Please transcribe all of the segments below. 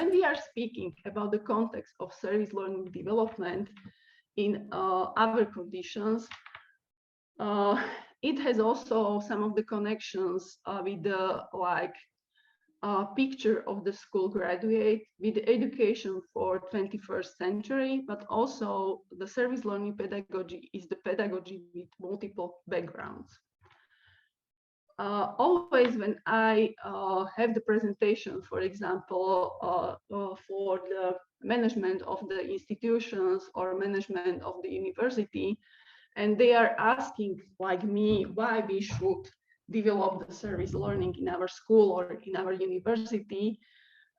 when we are speaking about the context of service learning development in other conditions, it has also some of the connections with the picture of the school graduate with education for 21st century, but also the service learning pedagogy is the pedagogy with multiple backgrounds. Always when I have the presentation, for example, for the management of the institutions or management of the university, and they are asking like me why we should develop the service learning in our school or in our university,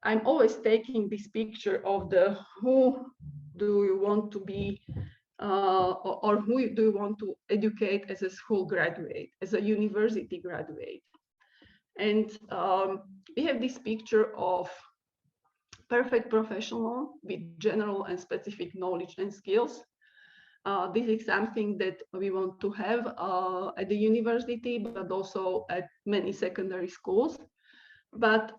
I'm always taking this picture of the who do you want to be or who do you want to educate as a school graduate, as a university graduate. And we have this picture of perfect professional with general and specific knowledge and skills. This is something that we want to have at the university, but also at many secondary schools. But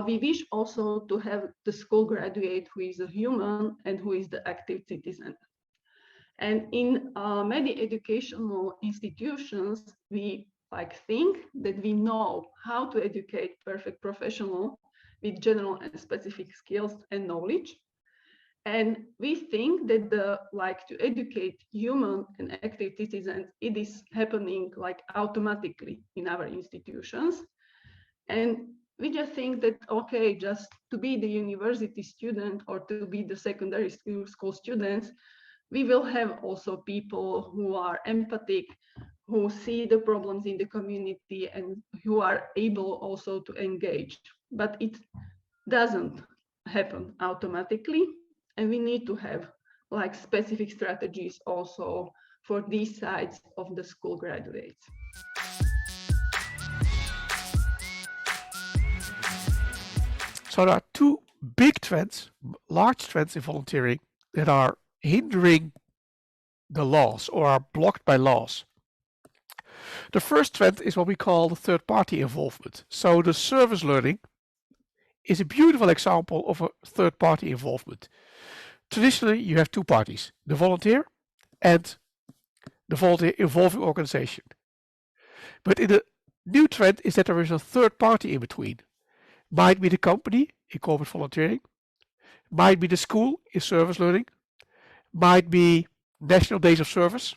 we wish also to have the school graduate who is a human and who is the active citizen. And in many educational institutions, we think that we know how to educate perfect professional with general and specific skills and knowledge. And we think that to educate human and active citizens, it is happening automatically in our institutions. And we just think that, okay, just to be the university student or to be the secondary school students, we will have also people who are empathic, who see the problems in the community and who are able also to engage. But it doesn't happen automatically. And we need to have specific strategies also for these sides of the school graduates. So there are two big trends, large trends in volunteering that are hindering the laws or are blocked by laws. The first trend is what we call the third-party involvement. So the service learning is a beautiful example of a third-party involvement. Traditionally, you have two parties, the volunteer and the volunteer involving organization. But in the new trend is that there is a third party in between. Might be the company in corporate volunteering, might be the school in service learning, might be national days of service,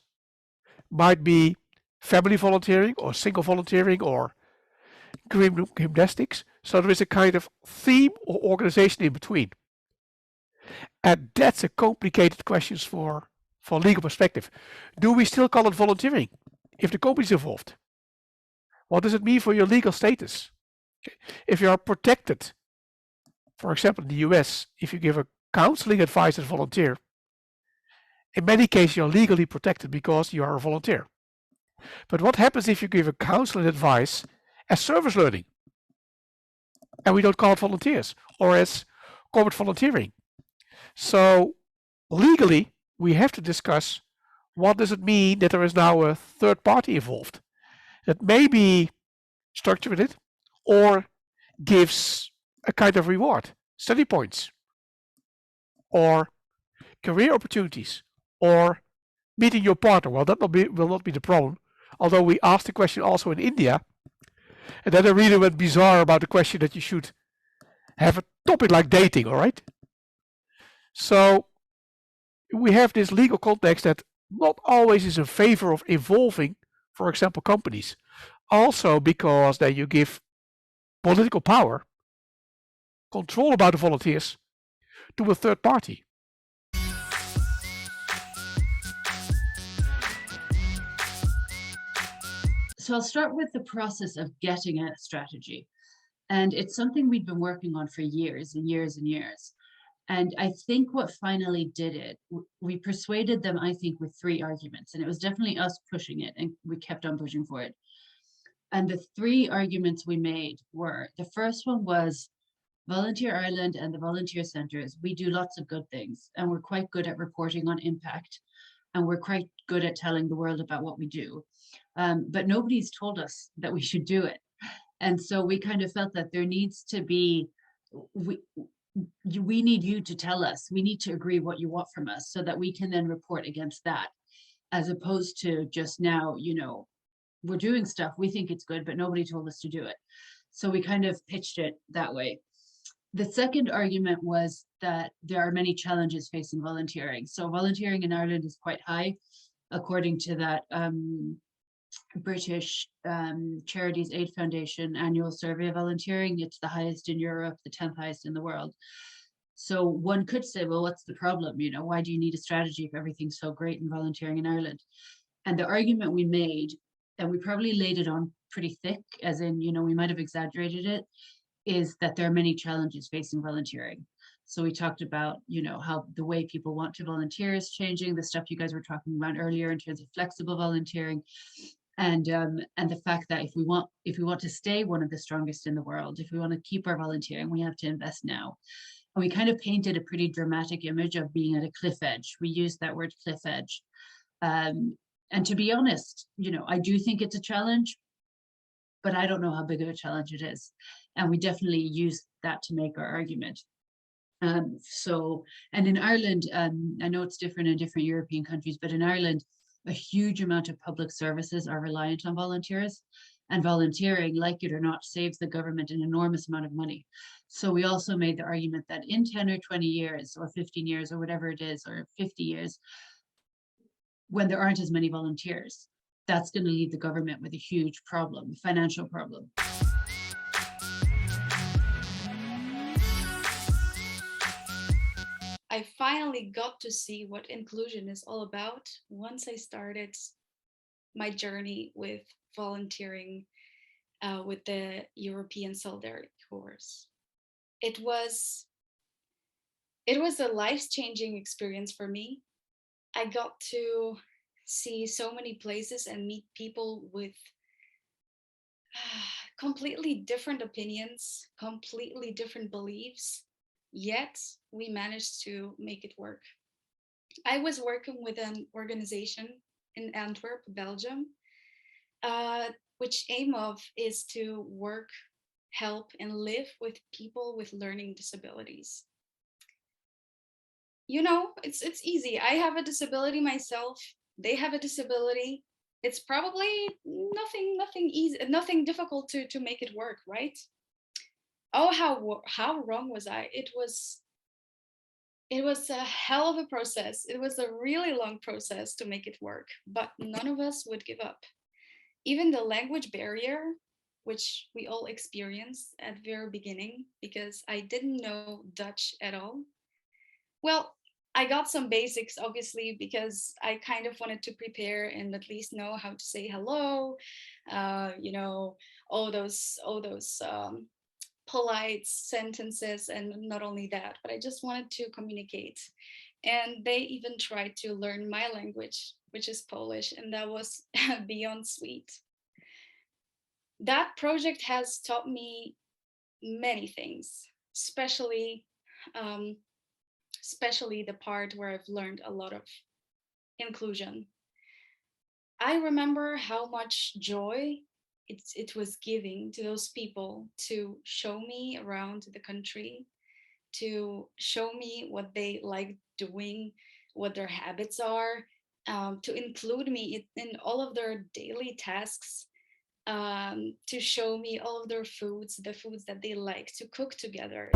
might be family volunteering or single volunteering or green room gymnastics. So there is a kind of theme or organization in between. And that's a complicated question for legal perspective. Do we still call it volunteering if the company is involved? What does it mean for your legal status? If you are protected, for example, in the US, if you give a counseling advice as a volunteer, in many cases you're legally protected because you are a volunteer. But what happens if you give a counseling advice as service learning? And we don't call it volunteers or as corporate volunteering. So legally, we have to discuss what does it mean that there is now a third party involved that may be structured it or gives a kind of reward, study points, or career opportunities, or meeting your partner. Well, that will not be the problem. Although we asked the question also in India, and then I really went bizarre about the question that you should have a topic like dating, all right? So we have this legal context that not always is in favor of involving, for example, companies. Also because then you give political power, control about the volunteers to a third party. So I'll start with the process of getting a strategy. And it's something we've been working on for years and years and years. And I think what finally did it, we persuaded them, I think, with 3 arguments. And it was definitely us pushing it, and we kept on pushing for it. And the 3 arguments we made were, the first one was Volunteer Ireland and the volunteer centres, we do lots of good things, and we're quite good at reporting on impact, and we're quite good at telling the world about what we do. But nobody's told us that we should do it. And so we kind of felt that there needs to be, we need you to tell us, we need to agree what you want from us so that we can then report against that, as opposed to just now, we're doing stuff, we think it's good, but nobody told us to do it. So we kind of pitched it that way. The second argument was that there are many challenges facing volunteering. So volunteering in Ireland is quite high, according to that British Charities Aid Foundation annual survey of volunteering. It's the highest in Europe, the 10th highest in the world. So one could say, well, what's the problem? Why do you need a strategy if everything's so great in volunteering in Ireland? And the argument we made, and we probably laid it on pretty thick, as in, we might have exaggerated it, is that there are many challenges facing volunteering. So we talked about, how the way people want to volunteer is changing, the stuff you guys were talking about earlier in terms of flexible volunteering, and the fact that if we want to stay one of the strongest in the world, if we want to keep our volunteering, we have to invest now. And we kind of painted a pretty dramatic image of being at a cliff edge. We used that word cliff edge. And to be honest, I do think it's a challenge, but I don't know how big of a challenge it is. And we definitely use that to make our argument. And in Ireland, I know it's different in different European countries, but in Ireland, a huge amount of public services are reliant on volunteers, and volunteering, like it or not, saves the government an enormous amount of money. So we also made the argument that in 10 or 20 years or 15 years or whatever it is, or 50 years, when there aren't as many volunteers, that's going to leave the government with a huge problem, financial problem. I finally got to see what inclusion is all about once I started my journey with volunteering with the European Solidarity Corps. It was a life-changing experience for me. I got to see so many places and meet people with completely different opinions, completely different beliefs, yet we managed to make it work. I was working with an organization in Antwerp, Belgium, which aim of is to work, help, and live with people with learning disabilities. It's easy. I have a disability myself. They have a disability. It's probably nothing easy, nothing difficult to make it work, right? Oh, how wrong was I? It was a hell of a process. It was a really long process to make it work, but none of us would give up. Even the language barrier, which we all experienced at the very beginning, because I didn't know Dutch at all. Well, I got some basics, obviously, because I kind of wanted to prepare and at least know how to say hello, all those polite sentences, and not only that, but I just wanted to communicate. And they even tried to learn my language, which is Polish, and that was beyond sweet. That project has taught me many things, especially the part where I've learned a lot of inclusion. I remember how much joy it was giving to those people to show me around the country, to show me what they like doing, what their habits are, to include me in all of their daily tasks, to show me all of their foods, the foods that they like to cook together.